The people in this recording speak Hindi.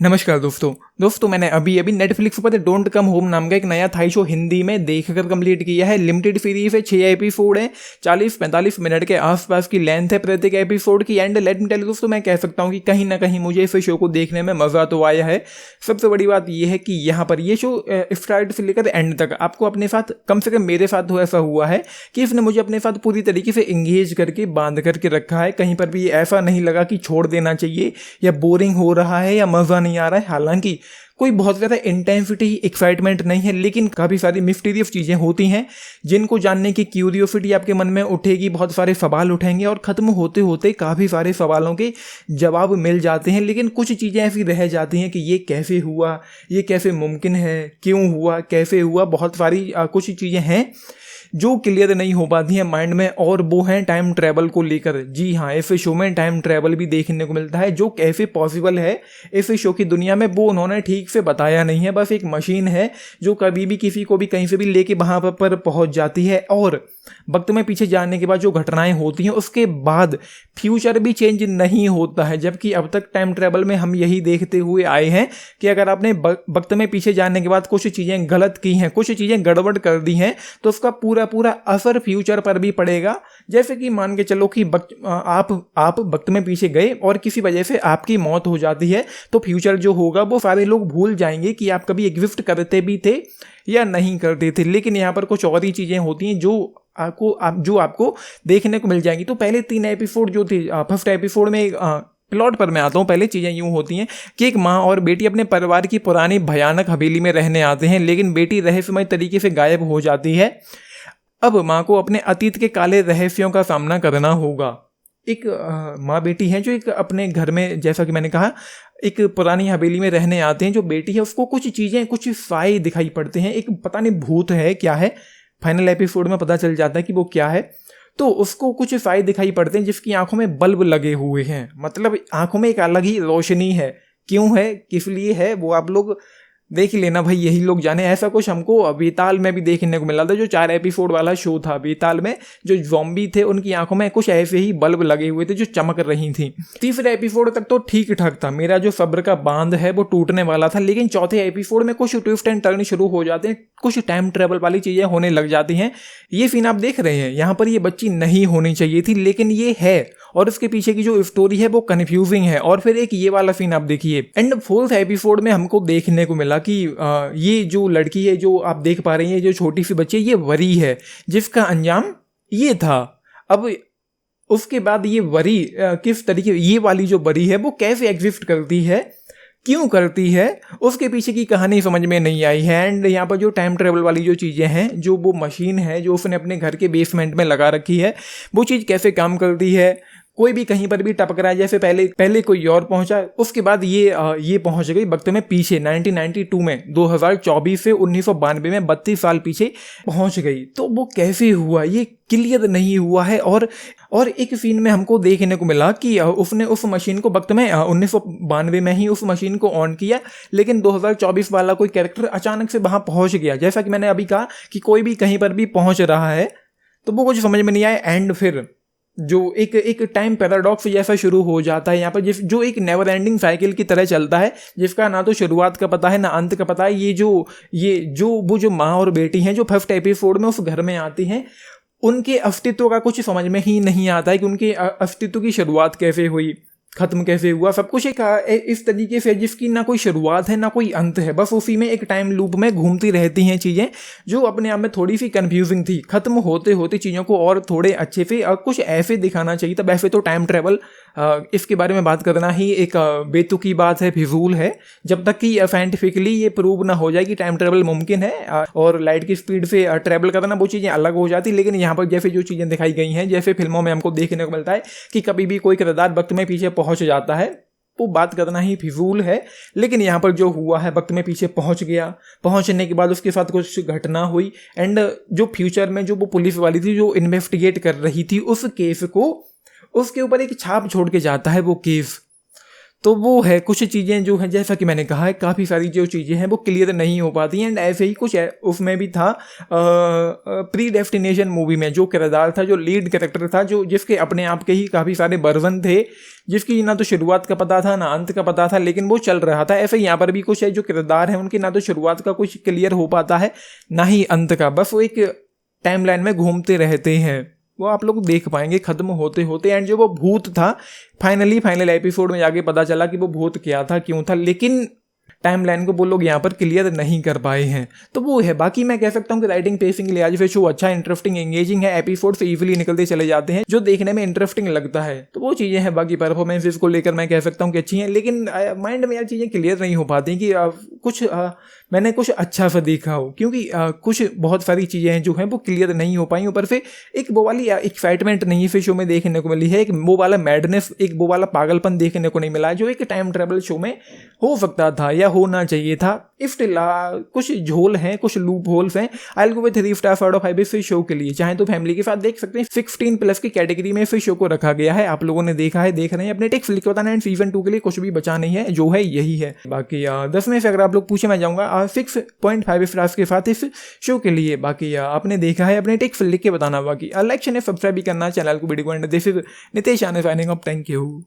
नमस्कार दोस्तों मैंने अभी अभी नेटफ्लिक्स पर डोंट कम होम नाम का एक नया थाई शो हिंदी में देखकर कंप्लीट किया है। लिमिटेड सीरीज है, 6 एपिसोड है, 40-45 मिनट के आसपास की लेंथ है प्रत्येक एपिसोड की। And let me tell you दोस्तों, मैं कह सकता हूँ कि कहीं ना कहीं मुझे इस शो को देखने में मजा तो आया है। सबसे बड़ी बात यह है कि यहाँ पर ये शो स्टार्ट से लेकर एंड तक आपको अपने साथ, कम से कम मेरे साथ तो ऐसा हुआ है कि इसने मुझे अपने साथ पूरी तरीके से इंगेज करके बांध करके रखा है। कहीं पर भी ऐसा नहीं लगा कि छोड़ देना चाहिए या बोरिंग हो रहा है या मजा नहीं आ रहा है। हालांकि कोई बहुत ज़्यादा इंटेंसिटी एक्साइटमेंट नहीं है, लेकिन काफ़ी सारी मिस्टीरियस चीज़ें होती हैं जिनको जानने की क्यूरियोसिटी आपके मन में उठेगी, बहुत सारे सवाल उठेंगे और ख़त्म होते होते काफ़ी सारे सवालों के जवाब मिल जाते हैं। लेकिन कुछ चीज़ें ऐसी रह जाती हैं कि ये कैसे हुआ, ये कैसे मुमकिन है, क्यों हुआ, कैसे हुआ। बहुत सारी कुछ चीज़ें हैं जो क्लियर नहीं हो पाती हैं माइंड में, और वो हैं टाइम ट्रैवल को लेकर। जी हाँ, इस शो में टाइम ट्रैवल भी देखने को मिलता है, जो कैसे पॉसिबल है इस शो की दुनिया में वो उन्होंने ठीक से बताया नहीं है। बस एक मशीन है जो कभी भी किसी को भी कहीं से भी लेके वहाँ पर पहुँच जाती है, और वक्त में पीछे जाने के बाद जो घटनाएं होती हैं उसके बाद फ्यूचर भी चेंज नहीं होता है। जबकि अब तक टाइम ट्रैवल में हम यही देखते हुए आए हैं कि अगर आपने वक्त में पीछे जाने के बाद कुछ चीज़ें गलत की हैं, कुछ चीज़ें गड़बड़ कर दी हैं, तो उसका पूरा असर फ्यूचर पर भी पड़ेगा। जैसे कि मान के चलो कि आप वक्त में पीछे गए और किसी वजह से आपकी मौत हो जाती है, तो फ्यूचर जो होगा वो सारे लोग भूल जाएंगे कि आप कभी एग्जिस्ट करते भी थे या नहीं करते थे। लेकिन यहाँ पर कुछ और ही चीज़ें होती हैं जो आपको देखने को मिल जाएंगी। तो पहले 3 एपिसोड जो थे, फर्स्ट एपिसोड में प्लॉट पर मैं आता हूँ। पहले चीज़ें यूँ होती हैं कि एक माँ और बेटी अपने परिवार की पुरानी भयानक हवेली में रहने आते हैं, लेकिन बेटी रहस्यमय तरीके से गायब हो जाती है। अब माँ को अपने अतीत के काले रहस्यों का सामना करना होगा। एक माँ बेटी है जो एक अपने घर में, जैसा कि मैंने कहा, एक पुरानी हवेली में रहने आते हैं। जो बेटी है उसको कुछ चीज़ें, कुछ साए दिखाई पड़ते हैं, एक पता नहीं भूत है क्या है, फाइनल एपिसोड में पता चल जाता है कि वो क्या है। तो उसको कुछ साए दिखाई पड़ते हैं जिसकी आंखों में बल्ब लगे हुए हैं, मतलब आंखों में एक अलग ही रोशनी है। क्यों है, किस लिए है, वो आप लोग देख लेना भाई, यही लोग जाने। ऐसा कुछ हमको बेताल में भी देखने को मिला था, जो 4 एपिसोड वाला शो था। बेताल में जो ज़ॉम्बी थे उनकी आंखों में कुछ ऐसे ही बल्ब लगे हुए थे जो चमक रही थी। तीसरे एपिसोड तक तो ठीक ठाक था, मेरा जो सब्र का बांध है वो टूटने वाला था। लेकिन चौथे एपिसोड में कुछ ट्विस्ट एंड टर्न शुरू हो जाते हैं, कुछ टाइम ट्रेवल वाली चीज़ें होने लग जाती हैं। ये सीन आप देख रहे हैं, यहाँ पर ये बच्ची नहीं होनी चाहिए थी, लेकिन ये है, और उसके पीछे की जो स्टोरी है वो कंफ्यूजिंग है। और फिर एक ये वाला सीन आप देखिए, एंड 4th एपिसोड में हमको देखने को मिला कि ये जो लड़की है जो आप देख पा रही है, जो छोटी सी बच्ची, ये वरी है जिसका अंजाम ये था। अब उसके बाद ये वरी किस तरीके, ये वाली जो वरी है वो कैसे एग्जिस्ट करती है, क्यों करती है, उसके पीछे की कहानी समझ में नहीं आई है। एंड यहाँ पर जो टाइम ट्रेवल वाली जो चीज़ें हैं, जो वो मशीन है जो उसने अपने घर के बेसमेंट में लगा रखी है, वो चीज़ कैसे काम करती है। कोई भी कहीं पर भी टपक रहा है, जैसे पहले कोई और पहुंचा, उसके बाद ये पहुंच गई वक्त में पीछे 1992 में, 2024 से 1992 में 32 साल पीछे पहुंच गई। तो वो कैसे हुआ ये क्लियर नहीं हुआ है। और एक सीन में हमको देखने को मिला कि उसने उस मशीन को वक्त में 1992 में ही उस मशीन को ऑन किया, लेकिन 2024 वाला कोई कैरेक्टर अचानक से वहां पहुंच गया। जैसा कि मैंने अभी कहा कि कोई भी कहीं पर भी पहुंच रहा है, तो वो कुछ समझ में नहीं आया। एंड फिर जो एक टाइम पैराडॉक्स जैसा शुरू हो जाता है यहाँ पर, जो एक नेवर एंडिंग साइकिल की तरह चलता है, जिसका ना तो शुरुआत का पता है ना अंत का पता है। वो जो माँ और बेटी हैं जो फर्स्ट एपिसोड में उस घर में आती हैं, उनके अस्तित्व का कुछ समझ में ही नहीं आता है कि उनके अस्तित्व की शुरुआत कैसे हुई, खत्म कैसे हुआ। सब कुछ एक इस तरीके से जिसकी ना कोई शुरुआत है ना कोई अंत है, बस उसी में एक टाइम लूप में घूमती रहती हैं चीज़ें, जो अपने आप में थोड़ी सी कंफ्यूजिंग थी। खत्म होते होते चीज़ों को और थोड़े अच्छे से कुछ ऐसे दिखाना चाहिए था। वैसे तो टाइम ट्रेवल इसके बारे में बात करना ही एक बेतुकी बात है, फिजूल है। जब तक कि साइंटिफिकली ये प्रूव ना हो जाए कि टाइम ट्रेवल मुमकिन है और लाइट की स्पीड से ट्रेवल करना, वो चीज़ें अलग हो जाती। लेकिन यहाँ पर जैसे जो चीज़ें दिखाई गई हैं, जैसे फिल्मों में हमको देखने को मिलता है कि कभी भी कोई किरदार वक्त में पीछे पहुंच जाता है, वो बात करना ही फिजूल है। लेकिन यहाँ पर जो हुआ है, वक्त में पीछे पहुंच गया, पहुंचने के बाद उसके साथ कुछ घटना हुई, एंड जो फ्यूचर में जो वो पुलिस वाली थी जो इन्वेस्टिगेट कर रही थी उस केस को, उसके ऊपर एक छाप छोड़ के जाता है वो केस। तो वो है कुछ चीज़ें जो हैं, जैसा कि मैंने कहा है, काफ़ी सारी जो चीज़ें हैं वो क्लियर नहीं हो पाती हैं। एंड ऐसे ही कुछ उसमें भी था प्री डेस्टिनेशन मूवी में जो किरदार था, जो लीड कैरेक्टर था, जो जिसके अपने आप के ही काफ़ी सारे वर्जन थे, जिसकी ना तो शुरुआत का पता था ना अंत का पता था, लेकिन वो चल रहा था। ऐसे यहाँ पर भी कुछ है जो किरदार हैं उनकी ना तो शुरुआत का कुछ क्लियर हो पाता है ना ही अंत का, बस वो एक टाइमलाइन में घूमते रहते हैं। वो आप लोग देख पाएंगे खत्म होते होते। एंड जो वो भूत था, फाइनल एपिसोड में जाके पता चला कि वो भूत क्या था, क्यों था, लेकिन टाइमलाइन को वो लोग यहाँ पर क्लियर नहीं कर पाए हैं। तो वो है। बाकी मैं कह सकता हूँ कि राइटिंग, पेसिंग, लिहाज से शो अच्छा, इंटरेस्टिंग, एंगेजिंग है। एपिसोड से इजीली निकलते चले जाते हैं जो देखने में इंटरेस्टिंग लगता है। तो वो चीज़ें हैं। बाकी परफॉर्मेंसेस को लेकर मैं कह सकता हूँ कि अच्छी हैं, लेकिन माइंड में यार चीज़ें क्लियर नहीं हो पाती कि कुछ मैंने कुछ अच्छा सा देखा हो, क्योंकि कुछ बहुत सारी चीज़ें हैं जो हैं वो क्लियर नहीं हो पाई। ऊपर से एक वो वाली एक्साइटमेंट नहीं फिर शो में देखने को मिली है, एक वो वाला मैडनेस, एक वो वाला पागलपन देखने को नहीं मिला है जो एक टाइम ट्रेवल शो में हो सकता था या होना चाहिए था। स्टिल कुछ झोल हैं, कुछ लूप होल्स हैं। I will go with 3 star out of 5 इस शो के लिए। चाहे तो फैमिली के साथ देख सकते हैं। 16+ की कैटेगरी में इस शो को रखा गया है। आप लोगों ने देखा है, देख रहे हैं, अपने टेक्स लिख के बताना। एंड सीजन 2 के लिए कुछ भी बचा नहीं है, जो है यही है। बाकी 10 में से अगर आप लोग पूछे, मैं जाऊँगा 6.5 स्टार्स के साथ इस शो के लिए। बाकी आपने देखा है, अपने टेक्स लिख के बताना। बाकी लाइक शेयर सब्सक्राइब भी करना चैनल को, वीडियो को। एंड दिस इज नितेश आने साइनिंग ऑफ। Thank you.